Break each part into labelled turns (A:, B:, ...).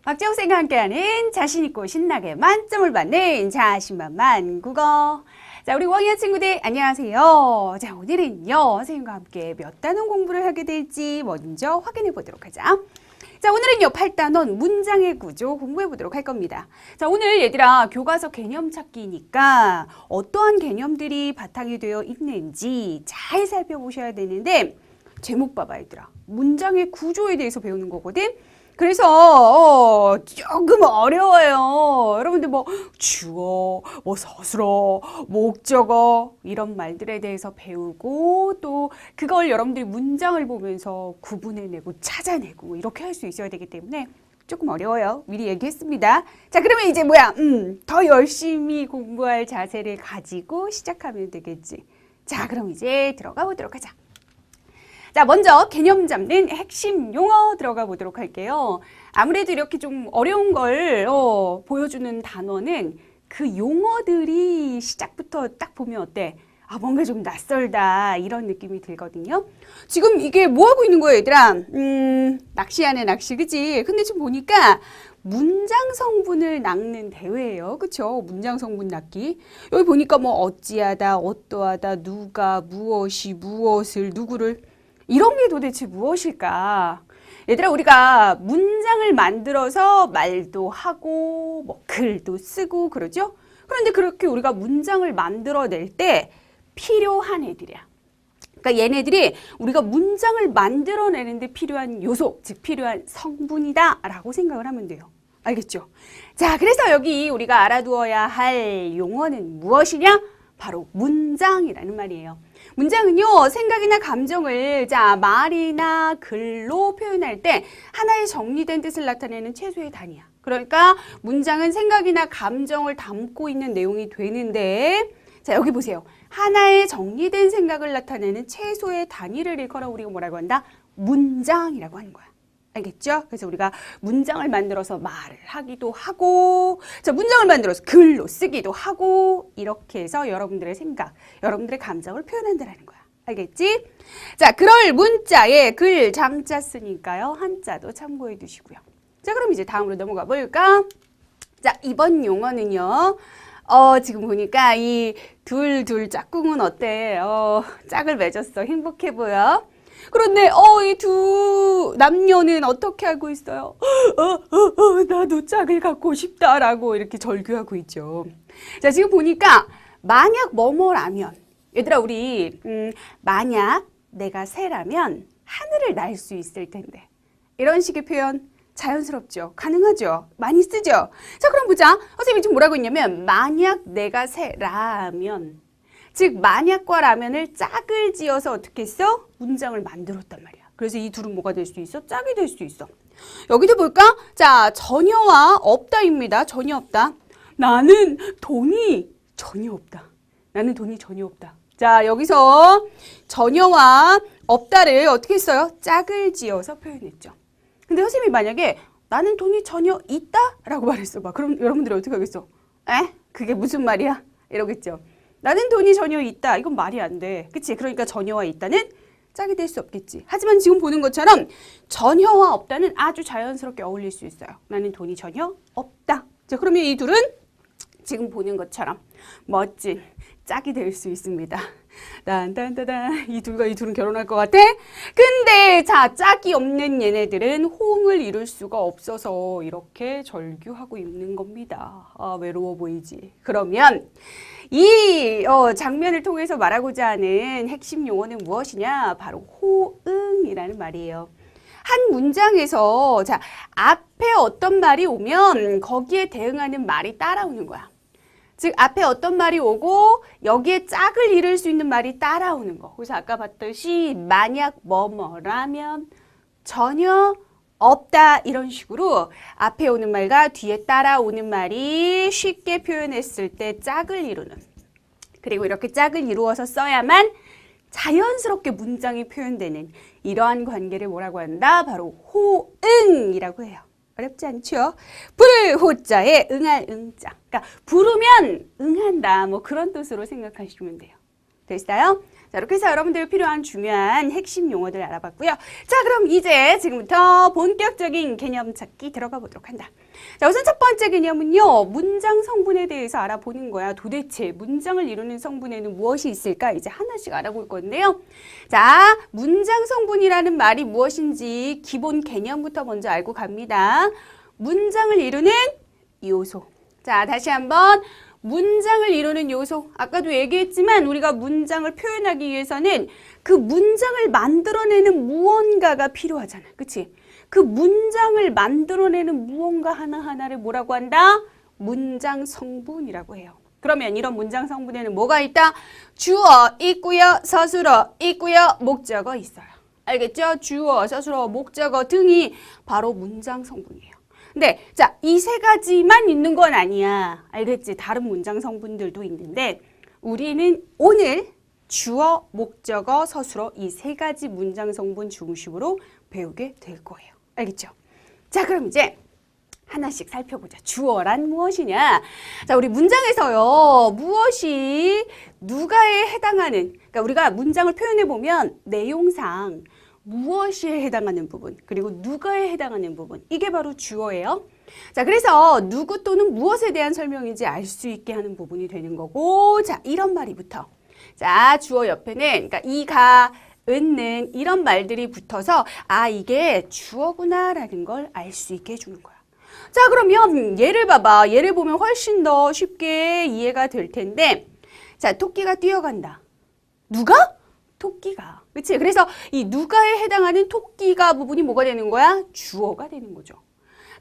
A: 박재호 쌤과 함께하는 자신있고 신나게 만점을 받는 자신만만 국어. 자, 우리 5학년 친구들 안녕하세요. 자, 오늘은요, 선생님과 함께 몇 단원 공부를 하게 될지 먼저 확인해 보도록 하자. 자, 오늘은요, 8단원 문장의 구조 공부해 보도록 할 겁니다. 자, 오늘 얘들아, 교과서 개념 찾기니까 어떠한 개념들이 바탕이 되어 있는지 잘 살펴보셔야 되는데, 제목 봐봐, 얘들아. 문장의 구조에 대해서 배우는 거거든? 그래서 조금 어려워요. 여러분들 뭐 주어, 뭐 서술어, 목적어 이런 말들에 대해서 배우고 또 그걸 여러분들이 문장을 보면서 구분해내고 찾아내고 이렇게 할 수 있어야 되기 때문에 조금 어려워요. 미리 얘기했습니다. 자, 그러면 이제 더 열심히 공부할 자세를 가지고 시작하면 되겠지. 자, 그럼 이제 들어가 보도록 하자. 자, 먼저 개념 잡는 핵심 용어 들어가 보도록 할게요. 아무래도 이렇게 좀 어려운 걸 보여주는 단어는 그 용어들이 시작부터 딱 보면 어때? 아, 뭔가 좀 낯설다 이런 느낌이 들거든요. 지금 이게 뭐 하고 있는 거예요, 얘들아? 낚시하네, 낚시, 그치? 근데 지금 보니까 문장 성분을 낚는 대회예요. 그쵸? 문장 성분 낚기. 여기 보니까 뭐 어찌하다, 어떠하다, 누가, 무엇이, 무엇을, 누구를 이런 게 도대체 무엇일까? 얘들아, 우리가 문장을 만들어서 말도 하고 뭐 글도 쓰고 그러죠? 그런데 그렇게 우리가 문장을 만들어낼 때 필요한 애들이야. 그러니까 얘네들이 우리가 문장을 만들어내는데 필요한 요소, 즉 필요한 성분이다 라고 생각을 하면 돼요. 알겠죠? 자, 그래서 여기 우리가 알아두어야 할 용어는 무엇이냐? 바로 문장이라는 말이에요. 문장은요, 생각이나 감정을 말이나 글로 표현할 때 하나의 정리된 뜻을 나타내는 최소의 단위야. 그러니까 문장은 생각이나 감정을 담고 있는 내용이 되는데, 자, 여기 보세요. 하나의 정리된 생각을 나타내는 최소의 단위를 일컬어 우리가 뭐라고 한다? 문장이라고 하는 거야. 알겠죠? 그래서 우리가 문장을 만들어서 말을 하기도 하고, 자, 문장을 만들어서 글로 쓰기도 하고, 이렇게 해서 여러분들의 생각, 여러분들의 감정을 표현한다는 거야. 알겠지? 자, 그럴 문자에 글 잠자 쓰니까요. 한자도 참고해 두시고요. 자, 그럼 이제 다음으로 넘어가 볼까? 자, 이번 용어는요. 지금 보니까 이 둘 짝꿍은 어때? 짝을 맺었어. 행복해 보여. 그런데 이 두 남녀는 어떻게 하고 있어요? 나도 짝을 갖고 싶다라고 이렇게 절규하고 있죠. 자, 지금 보니까 만약 뭐뭐라면, 얘들아, 우리 만약 내가 새라면 하늘을 날 수 있을 텐데, 이런 식의 표현 자연스럽죠? 가능하죠? 많이 쓰죠? 자, 그럼 보자. 선생님이 지금 뭐라고 했냐면 만약 내가 새라면, 즉 만약과 라면을 짝을 지어서 어떻게 했어? 문장을 만들었단 말이야. 그래서 이 둘은 뭐가 될 수 있어? 짝이 될 수 있어. 여기도 볼까? 자, 전혀와 없다입니다. 전혀 없다. 나는 돈이 전혀 없다. 나는 돈이 전혀 없다. 자, 여기서 전혀와 없다를 어떻게 했어요? 짝을 지어서 표현했죠. 근데 선생님이 만약에 나는 돈이 전혀 있다? 라고 말했어 봐. 그럼 여러분들이 어떻게 하겠어? 그게 무슨 말이야? 이러겠죠. 나는 돈이 전혀 있다. 이건 말이 안 돼. 그치? 그러니까 전혀와 있다는 짝이 될 수 없겠지. 하지만 지금 보는 것처럼 전혀와 없다는 아주 자연스럽게 어울릴 수 있어요. 나는 돈이 전혀 없다. 자, 그러면 이 둘은 지금 보는 것처럼 멋진 짝이 될 수 있습니다. 딴딴따단. 이 둘은 결혼할 것 같아? 근데 자, 짝이 없는 얘네들은 호응을 이룰 수가 없어서 이렇게 절규하고 있는 겁니다. 외로워 보이지? 그러면 이 장면을 통해서 말하고자 하는 핵심 용어는 무엇이냐? 바로 호응이라는 말이에요. 한 문장에서 자, 앞에 어떤 말이 오면 거기에 대응하는 말이 따라오는 거야. 즉 앞에 어떤 말이 오고 여기에 짝을 이룰 수 있는 말이 따라오는 거. 그래서 아까 봤듯이 만약 뭐뭐라면 전혀 없다 이런 식으로 앞에 오는 말과 뒤에 따라오는 말이 쉽게 표현했을 때 짝을 이루는, 그리고 이렇게 짝을 이루어서 써야만 자연스럽게 문장이 표현되는 이러한 관계를 뭐라고 한다? 바로 호응이라고 해요. 어렵지 않죠? 부를 호자에 응할 응자. 그러니까 부르면 응한다. 뭐 그런 뜻으로 생각하시면 돼요. 됐어요? 자, 이렇게 해서 여러분들 필요한 중요한 핵심 용어들 알아봤고요. 자, 그럼 이제 지금부터 본격적인 개념 찾기 들어가 보도록 한다. 자, 우선 첫 번째 개념은요. 문장 성분에 대해서 알아보는 거야. 도대체 문장을 이루는 성분에는 무엇이 있을까? 이제 하나씩 알아볼 건데요. 자, 문장 성분이라는 말이 무엇인지 기본 개념부터 먼저 알고 갑니다. 문장을 이루는 요소. 자, 다시 한번 문장을 이루는 요소. 아까도 얘기했지만 우리가 문장을 표현하기 위해서는 그 문장을 만들어내는 무언가가 필요하잖아. 그치? 그 문장을 만들어내는 무언가 하나하나를 뭐라고 한다? 문장 성분이라고 해요. 그러면 이런 문장 성분에는 뭐가 있다? 주어 있고요. 서술어 있고요. 목적어 있어요. 알겠죠? 주어, 서술어, 목적어 등이 바로 문장 성분이에요. 근데 자, 이 세 가지만 있는 건 아니야. 알겠지? 다른 문장 성분들도 있는데 우리는 오늘 주어, 목적어, 서술어 이 세 가지 문장 성분 중심으로 배우게 될 거예요. 알겠죠? 자, 그럼 이제 하나씩 살펴보자. 주어란 무엇이냐? 자, 우리 문장에서요. 무엇이 누가에 해당하는, 그러니까 우리가 문장을 표현해 보면 내용상 무엇에 해당하는 부분, 그리고 누가에 해당하는 부분, 이게 바로 주어예요. 자, 그래서 누구 또는 무엇에 대한 설명인지 알 수 있게 하는 부분이 되는 거고, 자, 이런 말이 붙어. 자, 주어 옆에는, 그러니까 이가, 은는 이런 말들이 붙어서 아, 이게 주어구나라는 걸 알 수 있게 해주는 거야. 자, 그러면 예를 봐봐. 예를 보면 훨씬 더 쉽게 이해가 될 텐데, 자, 토끼가 뛰어간다. 누가? 토끼가. 그치? 그래서 이 누가에 해당하는 토끼가 부분이 뭐가 되는 거야? 주어가 되는 거죠.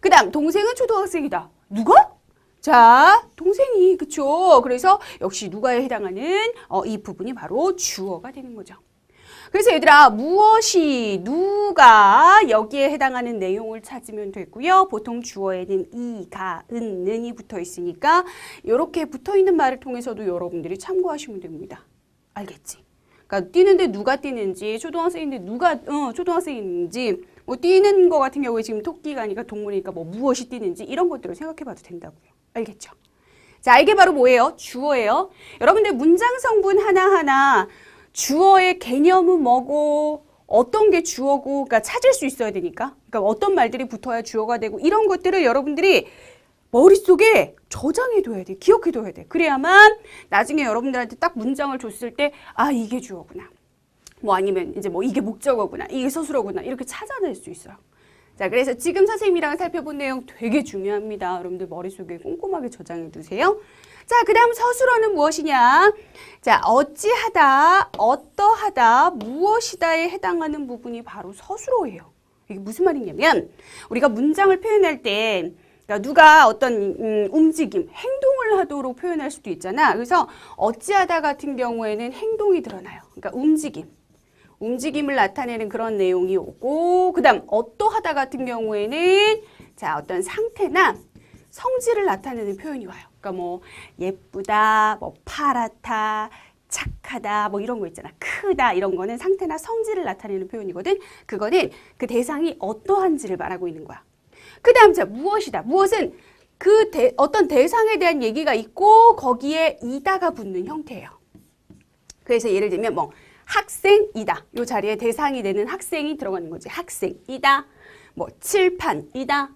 A: 그 다음 동생은 초등학생이다. 누가? 자, 동생이. 그쵸? 그래서 역시 누가에 해당하는 이 부분이 바로 주어가 되는 거죠. 그래서 얘들아, 무엇이, 누가 여기에 해당하는 내용을 찾으면 되고요. 보통 주어에는 이, 가, 은, 는이 붙어 있으니까 이렇게 붙어 있는 말을 통해서도 여러분들이 참고하시면 됩니다. 알겠지? 그러니까 뛰는데 누가 뛰는지, 초등학생인데 누가 초등학생인지, 뭐 뛰는 거 같은 경우에 지금 토끼가 아니까 동물이니까 뭐 무엇이 뛰는지 이런 것들을 생각해 봐도 된다고요. 알겠죠? 자, 이게 바로 뭐예요? 주어예요. 여러분들 문장 성분 하나하나 주어의 개념은 뭐고 어떤 게 주어고 그러니까 찾을 수 있어야 되니까. 그러니까 어떤 말들이 붙어야 주어가 되고 이런 것들을 여러분들이 머릿속에 저장해둬야 돼. 기억해둬야 돼. 그래야만 나중에 여러분들한테 딱 문장을 줬을 때 아, 이게 주어구나. 뭐 아니면 이제 뭐 이게 목적어구나. 이게 서술어구나. 이렇게 찾아낼 수 있어요. 자, 그래서 지금 선생님이랑 살펴본 내용 되게 중요합니다. 여러분들 머릿속에 꼼꼼하게 저장해두세요. 자, 그 다음 서술어는 무엇이냐? 자, 어찌하다, 어떠하다, 무엇이다에 해당하는 부분이 바로 서술어예요. 이게 무슨 말이냐면 우리가 문장을 표현할 때 그러니까 누가 어떤 움직임, 행동을 하도록 표현할 수도 있잖아. 그래서 어찌하다 같은 경우에는 행동이 드러나요. 그러니까 움직임을 나타내는 그런 내용이 오고 그 다음 어떠하다 같은 경우에는 자, 어떤 상태나 성질을 나타내는 표현이 와요. 그러니까 뭐 예쁘다, 뭐 파랗다, 착하다, 뭐 이런 거 있잖아. 크다 이런 거는 상태나 성질을 나타내는 표현이거든. 그거는 그 대상이 어떠한지를 말하고 있는 거야. 그 다음 자, 무엇이다. 무엇은 그 어떤 대상에 대한 얘기가 있고 거기에 이다가 붙는 형태예요. 그래서 예를 들면 뭐 학생이다. 이 자리에 대상이 되는 학생이 들어가는 거지. 학생이다. 뭐 칠판이다.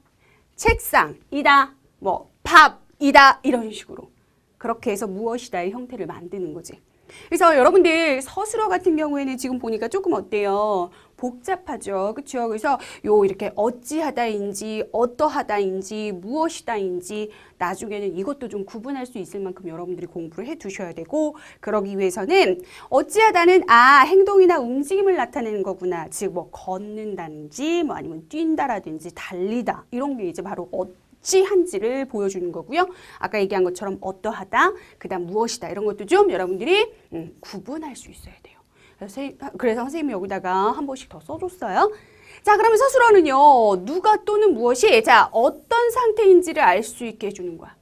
A: 책상이다. 뭐 밥이다. 이런 식으로. 그렇게 해서 무엇이다의 형태를 만드는 거지. 그래서 여러분들 서술어 같은 경우에는 지금 보니까 조금 어때요? 복잡하죠. 그렇죠? 그래서 이렇게 어찌하다인지 어떠하다인지 무엇이다인지 나중에는 이것도 좀 구분할 수 있을 만큼 여러분들이 공부를 해 두셔야 되고 그러기 위해서는 어찌하다는 행동이나 움직임을 나타내는 거구나. 즉 뭐 걷는다든지 뭐 아니면 뛴다라든지 달리다 이런 게 이제 바로 어찌한지를 보여주는 거고요. 아까 얘기한 것처럼 어떠하다, 그 다음 무엇이다 이런 것도 좀 여러분들이 구분할 수 있어야 돼요. 그래서 선생님이 여기다가 한 번씩 더 써줬어요. 자, 그러면 서술어는요. 누가 또는 무엇이 자 어떤 상태인지를 알 수 있게 해주는 거야.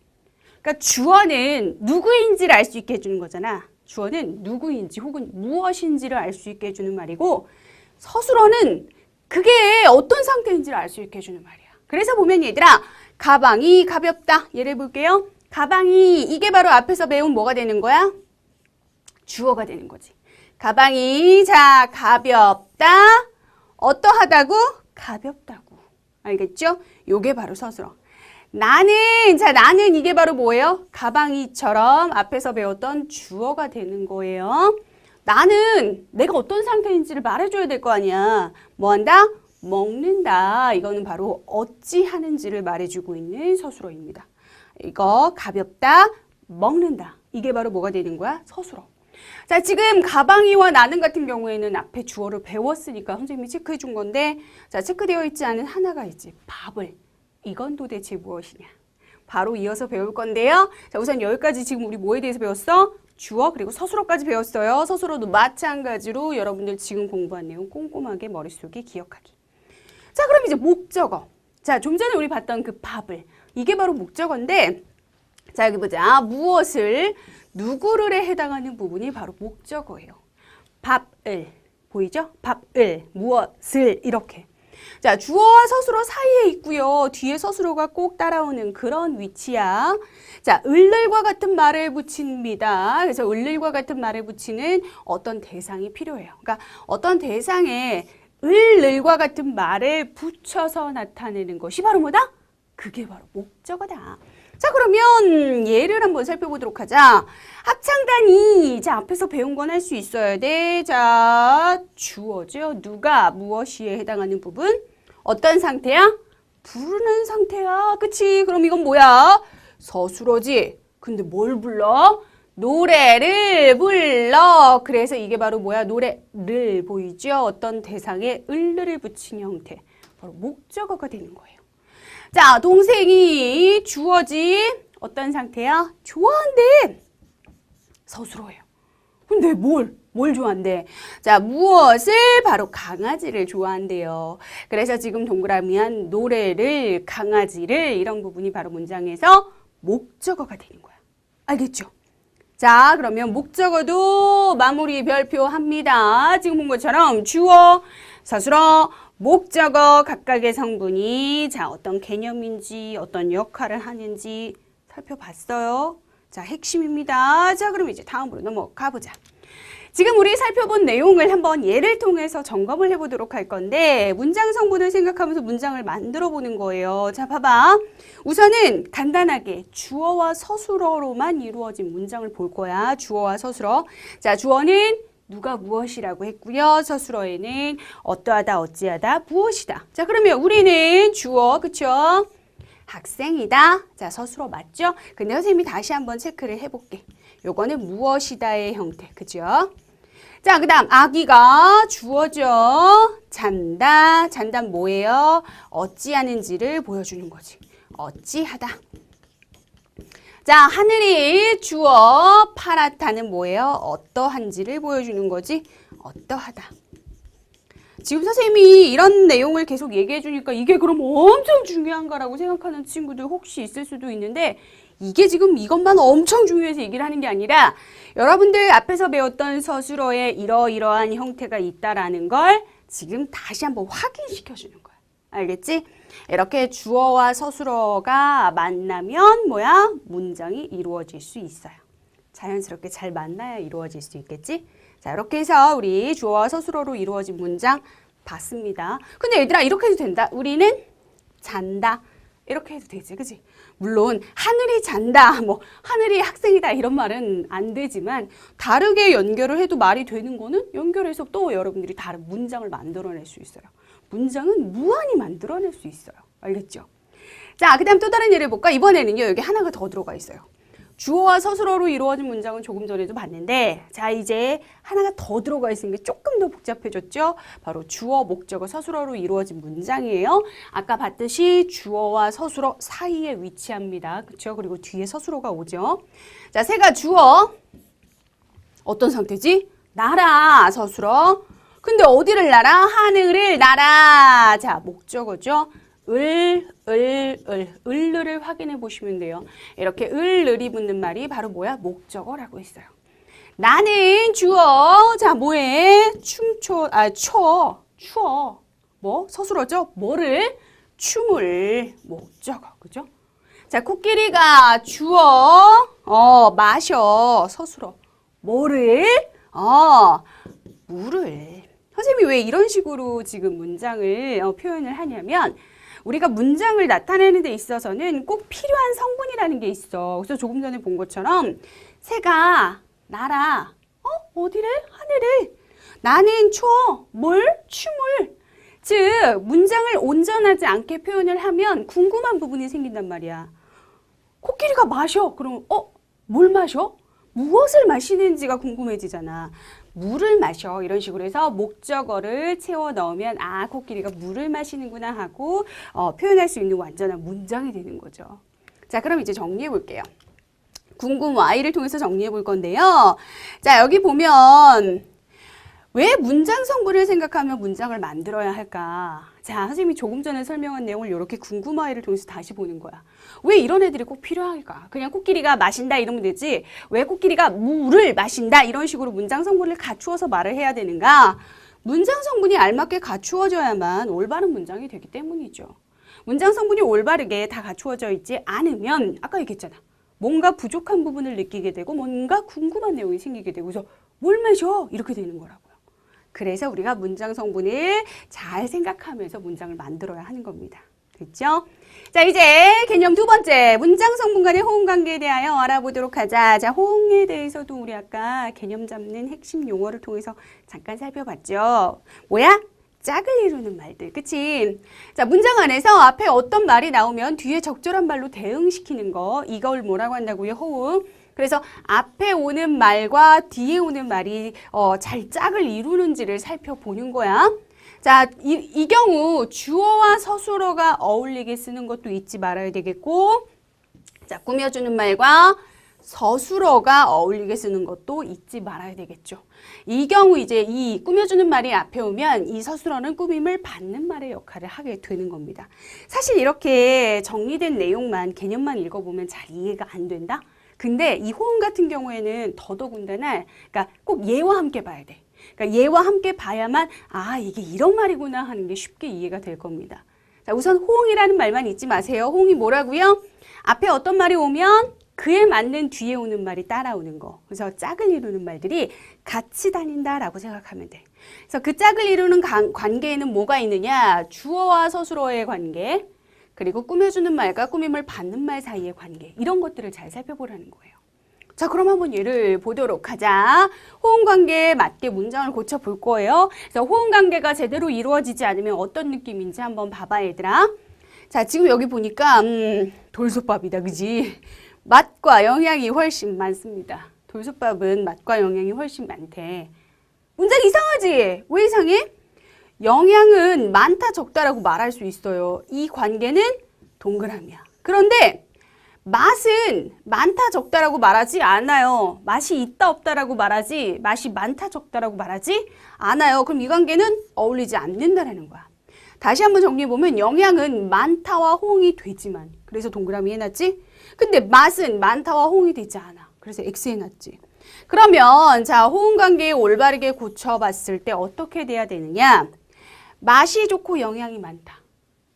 A: 그러니까 주어는 누구인지를 알 수 있게 해주는 거잖아. 주어는 누구인지 혹은 무엇인지를 알 수 있게 해주는 말이고 서술어는 그게 어떤 상태인지를 알 수 있게 해주는 말이야. 그래서 보면 얘들아 가방이 가볍다. 예를 볼게요. 가방이 이게 바로 앞에서 배운 뭐가 되는 거야? 주어가 되는 거지. 가방이 자 가볍다. 어떠하다고? 가볍다고. 알겠죠? 요게 바로 서술어. 나는 자 나는 이게 바로 뭐예요? 가방이처럼 앞에서 배웠던 주어가 되는 거예요. 나는 내가 어떤 상태인지를 말해줘야 될 거 아니야. 뭐 한다? 먹는다. 이거는 바로 어찌 하는지를 말해주고 있는 서술어입니다. 이거 가볍다, 먹는다. 이게 바로 뭐가 되는 거야? 서술어. 자, 지금 가방이와 나는 같은 경우에는 앞에 주어를 배웠으니까 선생님이 체크해 준 건데 자, 체크되어 있지 않은 하나가 있지. 밥을. 이건 도대체 무엇이냐? 바로 이어서 배울 건데요. 자, 우선 여기까지 지금 우리 뭐에 대해서 배웠어? 주어 그리고 서술어까지 배웠어요. 서술어도 마찬가지로 여러분들 지금 공부한 내용 꼼꼼하게 머릿속에 기억하기. 자, 그럼 이제 목적어. 자, 좀 전에 우리 봤던 그 밥을. 이게 바로 목적어인데 자, 여기 보자. 무엇을, 누구를에 해당하는 부분이 바로 목적어예요. 밥을. 보이죠? 밥을, 무엇을 이렇게. 자, 주어와 서술어 사이에 있고요. 뒤에 서술어가 꼭 따라오는 그런 위치야. 자, 을을과 같은 말을 붙입니다. 그래서 을을과 같은 말을 붙이는 어떤 대상이 필요해요. 그러니까 어떤 대상에 을과 같은 말을 붙여서 나타내는 것이 바로 뭐다? 그게 바로 목적어다. 자, 그러면 예를 한번 살펴보도록 하자. 합창단이 자 앞에서 배운 건 할 수 있어야 돼. 자, 주어죠. 누가 무엇이에 해당하는 부분? 어떤 상태야? 부르는 상태야. 그치? 그럼 이건 뭐야? 서술어지. 근데 뭘 불러? 노래를 불러. 그래서 이게 바로 뭐야? 노래를 보이죠? 어떤 대상에 을을 붙인 형태. 바로 목적어가 되는 거예요. 자, 동생이 주어지. 어떤 상태야? 좋아한대. 서술어예요. 근데 뭘 좋아한대? 자, 무엇을? 바로 강아지를 좋아한대요. 그래서 지금 동그라미한 노래를, 강아지를 이런 부분이 바로 문장에서 목적어가 되는 거야. 알겠죠? 자, 그러면 목적어도 마무리 별표합니다. 지금 본 것처럼 주어, 서술어, 목적어 각각의 성분이 자 어떤 개념인지 어떤 역할을 하는지 살펴봤어요. 자, 핵심입니다. 자, 그럼 이제 다음으로 넘어가 보자. 지금 우리 살펴본 내용을 한번 예를 통해서 점검을 해보도록 할 건데 문장 성분을 생각하면서 문장을 만들어 보는 거예요. 자, 봐봐. 우선은 간단하게 주어와 서술어로만 이루어진 문장을 볼 거야. 주어와 서술어. 자, 주어는 누가 무엇이라고 했고요. 서술어에는 어떠하다, 어찌하다, 무엇이다. 자, 그러면 우리는 주어, 그쵸? 학생이다. 자, 서술어 맞죠? 근데 선생님이 다시 한번 체크를 해볼게. 요거는 무엇이다의 형태, 그죠? 자, 그 다음 아기가 주어죠. 잔다. 잔다 뭐예요? 어찌하는지를 보여주는 거지. 어찌하다. 자, 하늘이 주어. 파랗다는 뭐예요? 어떠한지를 보여주는 거지. 어떠하다. 지금 선생님이 이런 내용을 계속 얘기해 주니까 이게 그럼 엄청 중요한가라고 생각하는 친구들 혹시 있을 수도 있는데 이게 지금 이것만 엄청 중요해서 얘기를 하는 게 아니라 여러분들 앞에서 배웠던 서술어에 이러이러한 형태가 있다라는 걸 지금 다시 한번 확인시켜 주는 거야. 알겠지? 이렇게 주어와 서술어가 만나면 뭐야? 문장이 이루어질 수 있어요. 자연스럽게 잘 만나야 이루어질 수 있겠지? 자, 이렇게 해서 우리 주어와 서술어로 이루어진 문장 봤습니다. 근데 얘들아 이렇게 해도 된다. 우리는 잔다. 이렇게 해도 되지, 그치? 물론 하늘이 잔다, 뭐 하늘이 학생이다 이런 말은 안 되지만 다르게 연결을 해도 말이 되는 거는 연결해서 또 여러분들이 다른 문장을 만들어낼 수 있어요. 문장은 무한히 만들어낼 수 있어요. 알겠죠? 자, 그 다음 또 다른 예를 볼까? 이번에는요, 여기 하나가 더 들어가 있어요. 주어와 서술어로 이루어진 문장은 조금 전에도 봤는데 자, 이제 하나가 더 들어가 있으니까 조금 더 복잡해졌죠? 바로 주어, 목적어, 서술어로 이루어진 문장이에요. 아까 봤듯이 주어와 서술어 사이에 위치합니다. 그렇죠? 그리고 뒤에 서술어가 오죠. 자, 새가 주어. 어떤 상태지? 날아, 서술어. 근데 어디를 날아? 하늘을 날아. 자, 목적어죠. 을을 확인해 보시면 돼요. 이렇게 을이 붙는 말이 바로 뭐야? 목적어라고 했어요. 나는 주어. 자, 뭐해? 추워. 뭐? 서술어죠? 뭐를? 춤을. 목적어. 그죠? 자, 코끼리가 주어. 마셔. 서술어. 뭐를? 물을. 선생님이 왜 이런 식으로 지금 문장을 표현을 하냐면 우리가 문장을 나타내는 데 있어서는 꼭 필요한 성분이라는 게 있어. 그래서 조금 전에 본 것처럼 새가 날아. 어디를? 하늘을. 나는 추워. 뭘? 춤을. 즉 문장을 온전하지 않게 표현을 하면 궁금한 부분이 생긴단 말이야. 코끼리가 마셔. 그럼 뭘 마셔? 무엇을 마시는지가 궁금해지잖아. 물을 마셔. 이런 식으로 해서 목적어를 채워 넣으면 코끼리가 물을 마시는구나 하고 표현할 수 있는 완전한 문장이 되는 거죠. 자, 그럼 이제 정리해 볼게요. 궁금 Y를 통해서 정리해 볼 건데요. 자, 여기 보면 왜 문장 성분을 생각하며 문장을 만들어야 할까? 자, 선생님이 조금 전에 설명한 내용을 이렇게 궁금 Y를 통해서 다시 보는 거야. 왜 이런 애들이 꼭 필요할까? 그냥 코끼리가 마신다 이러면 되지. 왜 코끼리가 물을 마신다 이런 식으로 문장 성분을 갖추어서 말을 해야 되는가? 문장 성분이 알맞게 갖추어져야만 올바른 문장이 되기 때문이죠. 문장 성분이 올바르게 다 갖추어져 있지 않으면 아까 얘기했잖아. 뭔가 부족한 부분을 느끼게 되고 뭔가 궁금한 내용이 생기게 되고 그래서 뭘 마셔? 이렇게 되는 거라고요. 그래서 우리가 문장 성분을 잘 생각하면서 문장을 만들어야 하는 겁니다. 됐죠? 자, 이제 개념 두 번째, 문장 성분 간의 호응 관계에 대하여 알아보도록 하자. 자, 호응에 대해서도 우리 아까 개념 잡는 핵심 용어를 통해서 잠깐 살펴봤죠. 뭐야? 짝을 이루는 말들, 그치? 자, 문장 안에서 앞에 어떤 말이 나오면 뒤에 적절한 말로 대응시키는 거, 이걸 뭐라고 한다고요? 호응. 그래서 앞에 오는 말과 뒤에 오는 말이 잘 짝을 이루는지를 살펴보는 거야. 자, 이 경우 주어와 서술어가 어울리게 쓰는 것도 잊지 말아야 되겠고, 자, 꾸며주는 말과 서술어가 어울리게 쓰는 것도 잊지 말아야 되겠죠. 이 경우 이제 이 꾸며주는 말이 앞에 오면 이 서술어는 꾸밈을 받는 말의 역할을 하게 되는 겁니다. 사실 이렇게 정리된 내용만, 개념만 읽어보면 잘 이해가 안 된다? 근데 이 호응 같은 경우에는 더더군다나 그러니까 꼭 예와 함께 봐야 돼. 그러니까 예와 함께 봐야만 이게 이런 말이구나 하는 게 쉽게 이해가 될 겁니다. 자, 우선 호응이라는 말만 잊지 마세요. 호응이 뭐라고요? 앞에 어떤 말이 오면 그에 맞는 뒤에 오는 말이 따라오는 거. 그래서 짝을 이루는 말들이 같이 다닌다라고 생각하면 돼. 그래서 그 짝을 이루는 관계에는 뭐가 있느냐? 주어와 서술어의 관계. 그리고 꾸며주는 말과 꾸밈을 받는 말 사이의 관계 이런 것들을 잘 살펴보라는 거예요. 자, 그럼 한번 예를 보도록 하자. 호응 관계에 맞게 문장을 고쳐볼 거예요. 그래서 호응 관계가 제대로 이루어지지 않으면 어떤 느낌인지 한번 봐봐 얘들아. 자, 지금 여기 보니까 돌솥밥이다, 그지? 맛과 영양이 훨씬 많습니다. 돌솥밥은 맛과 영양이 훨씬 많대. 문장 이상하지? 왜 이상해? 영양은 많다 적다라고 말할 수 있어요. 이 관계는 동그라미야. 그런데 맛은 많다 적다라고 말하지 않아요. 맛이 있다 없다라고 말하지 맛이 많다 적다라고 말하지 않아요. 그럼 이 관계는 어울리지 않는다라는 거야. 다시 한번 정리해보면 영양은 많다와 호응이 되지만 그래서 동그라미 해놨지? 근데 맛은 많다와 호응이 되지 않아. 그래서 X 해놨지. 그러면 자, 호응 관계에 올바르게 고쳐봤을 때 어떻게 돼야 되느냐? 맛이 좋고 영양이 많다.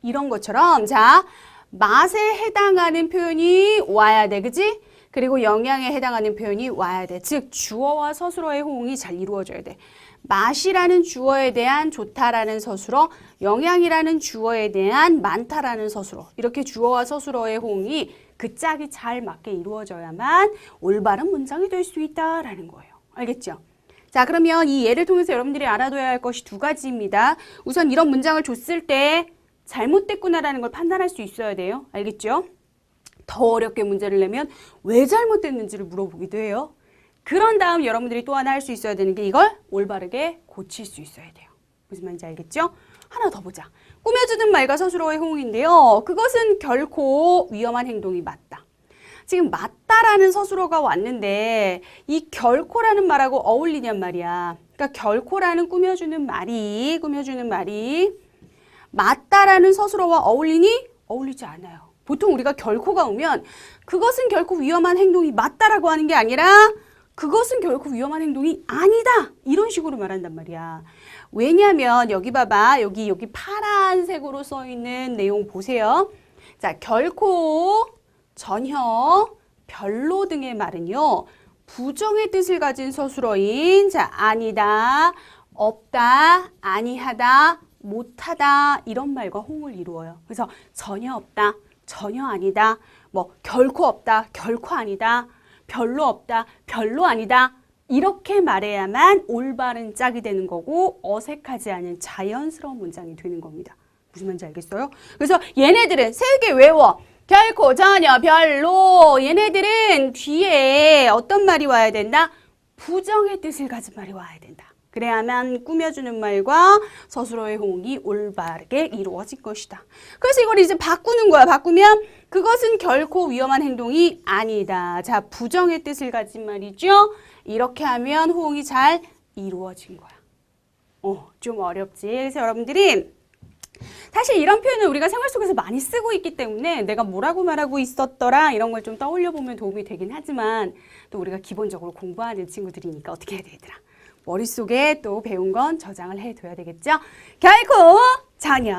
A: 이런 것처럼 자, 맛에 해당하는 표현이 와야 돼. 그지? 그리고 영양에 해당하는 표현이 와야 돼. 즉 주어와 서술어의 호응이 잘 이루어져야 돼. 맛이라는 주어에 대한 좋다라는 서술어, 영양이라는 주어에 대한 많다라는 서술어. 이렇게 주어와 서술어의 호응이 그 짝이 잘 맞게 이루어져야만 올바른 문장이 될 수 있다라는 거예요. 알겠죠? 자, 그러면 이 예를 통해서 여러분들이 알아둬야 할 것이 두 가지입니다. 우선 이런 문장을 줬을 때 잘못됐구나라는 걸 판단할 수 있어야 돼요. 알겠죠? 더 어렵게 문제를 내면 왜 잘못됐는지를 물어보기도 해요. 그런 다음 여러분들이 또 하나 할 수 있어야 되는 게 이걸 올바르게 고칠 수 있어야 돼요. 무슨 말인지 알겠죠? 하나 더 보자. 꾸며주는 말과 서술어의 호응인데요. 그것은 결코 위험한 행동이 맞다. 지금 맞다라는 서술어가 왔는데 이 결코라는 말하고 어울리냔 말이야. 그러니까 결코라는 꾸며주는 말이 맞다라는 서술어와 어울리니? 어울리지 않아요. 보통 우리가 결코가 오면 그것은 결코 위험한 행동이 맞다라고 하는 게 아니라 그것은 결코 위험한 행동이 아니다. 이런 식으로 말한단 말이야. 왜냐하면 여기 봐봐. 여기 파란색으로 써 있는 내용 보세요. 자, 결코, 전혀, 별로 등의 말은요. 부정의 뜻을 가진 서술어인 자, 아니다, 없다, 아니하다, 못하다 이런 말과 호응을 이루어요. 그래서 전혀 없다, 전혀 아니다, 뭐 결코 없다, 결코 아니다, 별로 없다, 별로 아니다 이렇게 말해야만 올바른 짝이 되는 거고 어색하지 않은 자연스러운 문장이 되는 겁니다. 무슨 말인지 알겠어요? 그래서 얘네들은 세 개 외워. 결코, 전혀, 별로. 얘네들은 뒤에 어떤 말이 와야 된다? 부정의 뜻을 가진 말이 와야 된다. 그래야만 꾸며주는 말과 서술어의 호응이 올바르게 이루어질 것이다. 그래서 이걸 이제 바꾸는 거야. 바꾸면 그것은 결코 위험한 행동이 아니다. 자, 부정의 뜻을 가진 말이죠. 이렇게 하면 호응이 잘 이루어진 거야. 좀 어렵지. 그래서 여러분들이 사실 이런 표현을 우리가 생활 속에서 많이 쓰고 있기 때문에 내가 뭐라고 말하고 있었더라 이런 걸 좀 떠올려 보면 도움이 되긴 하지만 또 우리가 기본적으로 공부하는 친구들이니까 어떻게 해야 되더라. 머릿속에 또 배운 건 저장을 해둬야 되겠죠. 결코, 전혀,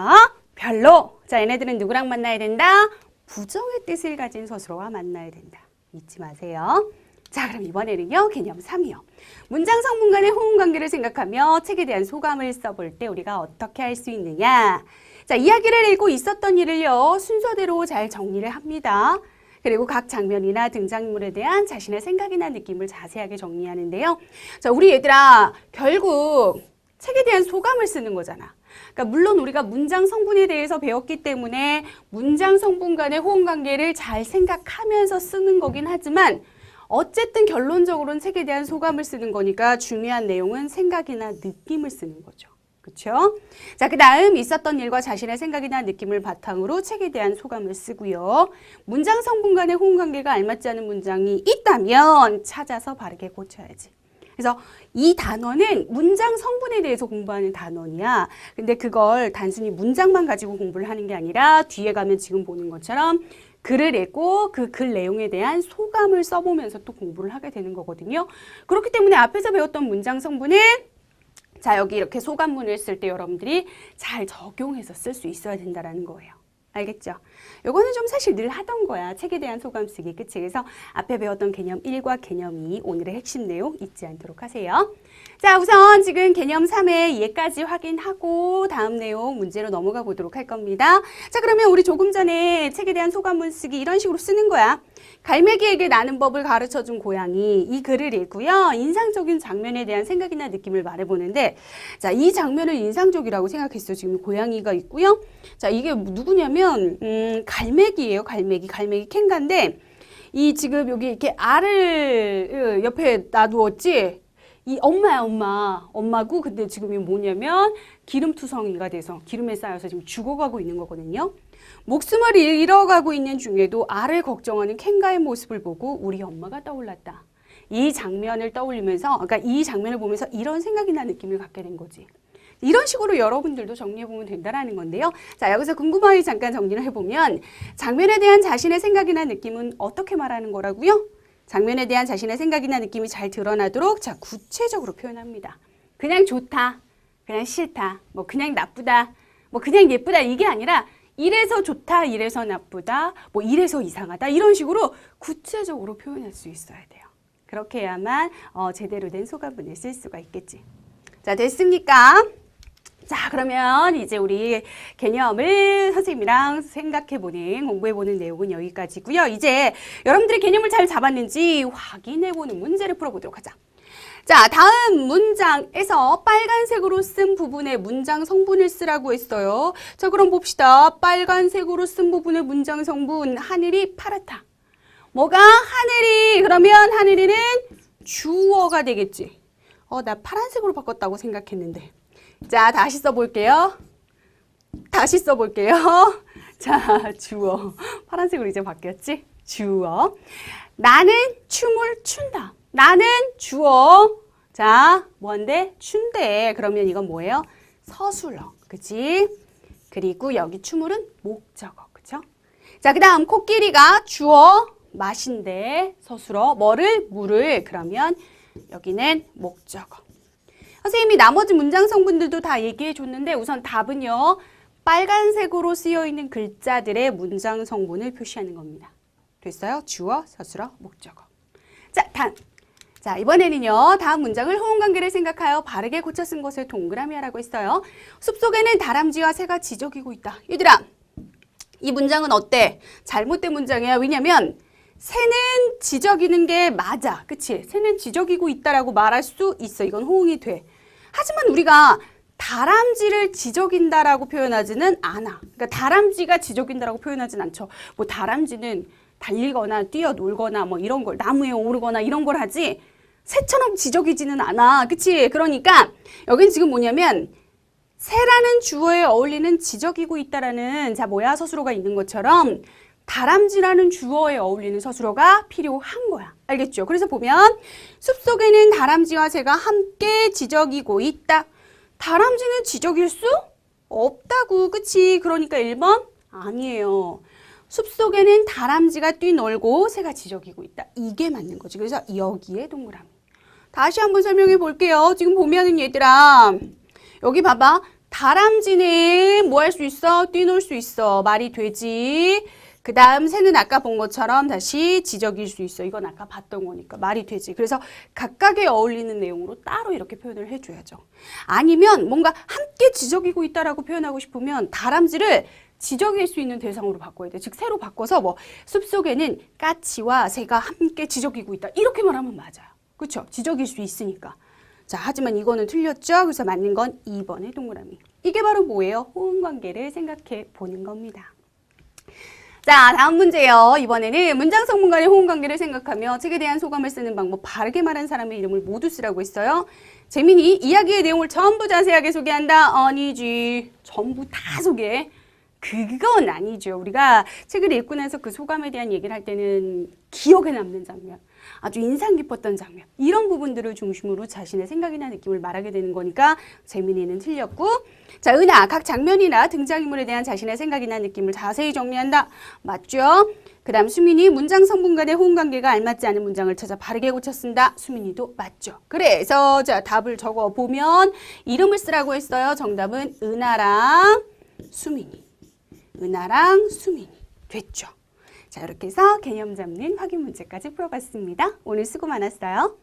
A: 별로. 자, 얘네들은 누구랑 만나야 된다? 부정의 뜻을 가진 서술어와 만나야 된다. 잊지 마세요. 자, 그럼 이번에는요. 개념 3이요. 문장 성분 간의 호응 관계를 생각하며 책에 대한 소감을 써볼 때 우리가 어떻게 할 수 있느냐. 자, 이야기를 읽고 있었던 일을요. 순서대로 잘 정리를 합니다. 그리고 각 장면이나 등장인물에 대한 자신의 생각이나 느낌을 자세하게 정리하는데요. 자, 우리 얘들아, 결국 책에 대한 소감을 쓰는 거잖아. 그러니까 물론 우리가 문장 성분에 대해서 배웠기 때문에 문장 성분 간의 호응 관계를 잘 생각하면서 쓰는 거긴 하지만 어쨌든 결론적으로는 책에 대한 소감을 쓰는 거니까 중요한 내용은 생각이나 느낌을 쓰는 거죠. 그렇죠? 자, 그 다음 있었던 일과 자신의 생각이나 느낌을 바탕으로 책에 대한 소감을 쓰고요. 문장 성분 간의 호응 관계가 알맞지 않은 문장이 있다면 찾아서 바르게 고쳐야지. 그래서 이 단어는 문장 성분에 대해서 공부하는 단원이야. 근데 그걸 단순히 문장만 가지고 공부를 하는 게 아니라 뒤에 가면 지금 보는 것처럼 글을 읽고 그 글 내용에 대한 소감을 써보면서 또 공부를 하게 되는 거거든요. 그렇기 때문에 앞에서 배웠던 문장 성분은 자, 여기 이렇게 소감문을 쓸 때 여러분들이 잘 적용해서 쓸 수 있어야 된다는 거예요. 알겠죠? 요거는 좀 사실 늘 하던 거야. 책에 대한 소감 쓰기. 그치? 그래서 앞에 배웠던 개념 1과 개념 2 오늘의 핵심 내용 잊지 않도록 하세요. 자, 우선 지금 개념 3의 이해까지 확인하고 다음 내용 문제로 넘어가 보도록 할 겁니다. 자, 그러면 우리 조금 전에 책에 대한 소감문 쓰기 이런 식으로 쓰는 거야. 갈매기에게 나는 법을 가르쳐준 고양이 이 글을 읽고요. 인상적인 장면에 대한 생각이나 느낌을 말해보는데 자, 이 장면을 인상적이라고 생각했어요. 지금 고양이가 있고요. 자, 이게 누구냐면 갈매기예요. 갈매기 캔가인데 이 지금 여기 이렇게 알을 옆에 놔두었지. 이 엄마야, 엄마고 근데 지금 이 뭐냐면 기름투성이가 돼서 기름에 쌓여서 지금 죽어가고 있는 거거든요. 목숨을 잃어가고 있는 중에도 알을 걱정하는 캔가의 모습을 보고 우리 엄마가 떠올랐다. 이 장면을 떠올리면서, 그러니까 이 장면을 보면서 이런 생각이나 느낌을 갖게 된 거지. 이런 식으로 여러분들도 정리해보면 된다는 건데요. 자, 여기서 궁금하게 잠깐 정리를 해보면 장면에 대한 자신의 생각이나 느낌은 어떻게 말하는 거라고요? 장면에 대한 자신의 생각이나 느낌이 잘 드러나도록 자, 구체적으로 표현합니다. 그냥 좋다, 그냥 싫다, 뭐 그냥 나쁘다, 뭐 그냥 예쁘다 이게 아니라 이래서 좋다, 이래서 나쁘다, 뭐 이래서 이상하다 이런 식으로 구체적으로 표현할 수 있어야 돼요. 그렇게 해야만 제대로 된 소감문을 쓸 수가 있겠지. 자, 됐습니까? 자, 그러면 이제 우리 개념을 선생님이랑 생각해보는, 공부해보는 내용은 여기까지고요. 이제 여러분들이 개념을 잘 잡았는지 확인해보는 문제를 풀어보도록 하자. 자, 다음 문장에서 빨간색으로 쓴 부분의 문장 성분을 쓰라고 했어요. 자, 그럼 봅시다. 빨간색으로 쓴 부분의 문장 성분, 하늘이 파랗다. 뭐가? 하늘이. 그러면 하늘이는 주어가 되겠지. 나 파란색으로 바꿨다고 생각했는데. 자, 다시 써볼게요. 자, 주어. 파란색으로 이제 바뀌었지? 주어. 나는 춤을 춘다. 나는 주어. 자, 뭔데? 춘대. 그러면 이건 뭐예요? 서술어. 그치? 그리고 여기 추물은 목적어. 그쵸? 자, 그 다음 코끼리가 주어. 마신대. 서술어. 뭐를? 물을. 그러면 여기는 목적어. 선생님이 나머지 문장 성분들도 다 얘기해 줬는데 우선 답은요. 빨간색으로 쓰여있는 글자들의 문장 성분을 표시하는 겁니다. 됐어요? 주어, 서술어, 목적어. 자, 자, 이번에는요. 다음 문장을 호응관계를 생각하여 바르게 고쳐 쓴 것을 동그라미 하라고 했어요. 숲속에는 다람쥐와 새가 지저귀고 있다. 얘들아, 이 문장은 어때? 잘못된 문장이야. 왜냐면 새는 지저귀는 게 맞아. 그치? 새는 지저귀고 있다라고 말할 수 있어. 이건 호응이 돼. 하지만 우리가 다람쥐를 지저귀다라고 표현하지는 않아. 그러니까 다람쥐가 지저귀다라고 표현하진 않죠. 뭐 다람쥐는 달리거나 뛰어놀거나 뭐 이런 걸 나무에 오르거나 이런 걸 하지 새처럼 지저귀지는 않아. 그치? 그러니까 여긴 지금 뭐냐면 새라는 주어에 어울리는 지저귀고 있다라는 자 뭐야 서술어가 있는 것처럼 다람쥐라는 주어에 어울리는 서술어가 필요한 거야. 알겠죠? 그래서 보면 숲속에는 다람쥐와 새가 함께 지저귀고 있다. 다람쥐는 지저귀일 수 없다고. 그치? 그러니까 1번 아니에요. 숲속에는 다람쥐가 뛰놀고 새가 지저귀고 있다. 이게 맞는 거지. 그래서 여기에 동그라미. 다시 한번 설명해 볼게요. 지금 보면은 얘들아 여기 봐봐. 다람쥐는 뭐 할 수 있어? 뛰놀 수 있어. 말이 되지. 그 다음 새는 아까 본 것처럼 다시 지저귀일 수 있어. 이건 아까 봤던 거니까 말이 되지. 그래서 각각에 어울리는 내용으로 따로 이렇게 표현을 해줘야죠. 아니면 뭔가 함께 지저귀고 있다라고 표현하고 싶으면 다람쥐를 지저귀일 수 있는 대상으로 바꿔야 돼. 즉 새로 바꿔서 뭐 숲속에는 까치와 새가 함께 지저귀고 있다. 이렇게 말하면 맞아요. 그렇죠? 지저귀일 수 있으니까. 자, 하지만 이거는 틀렸죠? 그래서 맞는 건 2번의 동그라미. 이게 바로 뭐예요? 호응관계를 생각해 보는 겁니다. 자, 다음 문제요. 이번에는 문장 성분 간의 호응관계를 생각하며 책에 대한 소감을 쓰는 방법, 바르게 말한 사람의 이름을 모두 쓰라고 했어요. 재민이 이야기의 내용을 전부 자세하게 소개한다. 아니지. 전부 다 소개해. 그건 아니죠. 우리가 책을 읽고 나서 그 소감에 대한 얘기를 할 때는 기억에 남는 장면, 아주 인상 깊었던 장면, 이런 부분들을 중심으로 자신의 생각이나 느낌을 말하게 되는 거니까 재민이는 틀렸고, 자, 은하, 각 장면이나 등장인물에 대한 자신의 생각이나 느낌을 자세히 정리한다. 맞죠? 그 다음 수민이 문장 성분 간의 호응관계가 알맞지 않은 문장을 찾아 바르게 고쳐 쓴다. 수민이도 맞죠? 그래서 자 답을 적어보면 이름을 쓰라고 했어요. 정답은 은하랑 수민이. 은하랑 수민이 됐죠. 자, 이렇게 해서 개념 잡는 확인 문제까지 풀어봤습니다. 오늘 수고 많았어요.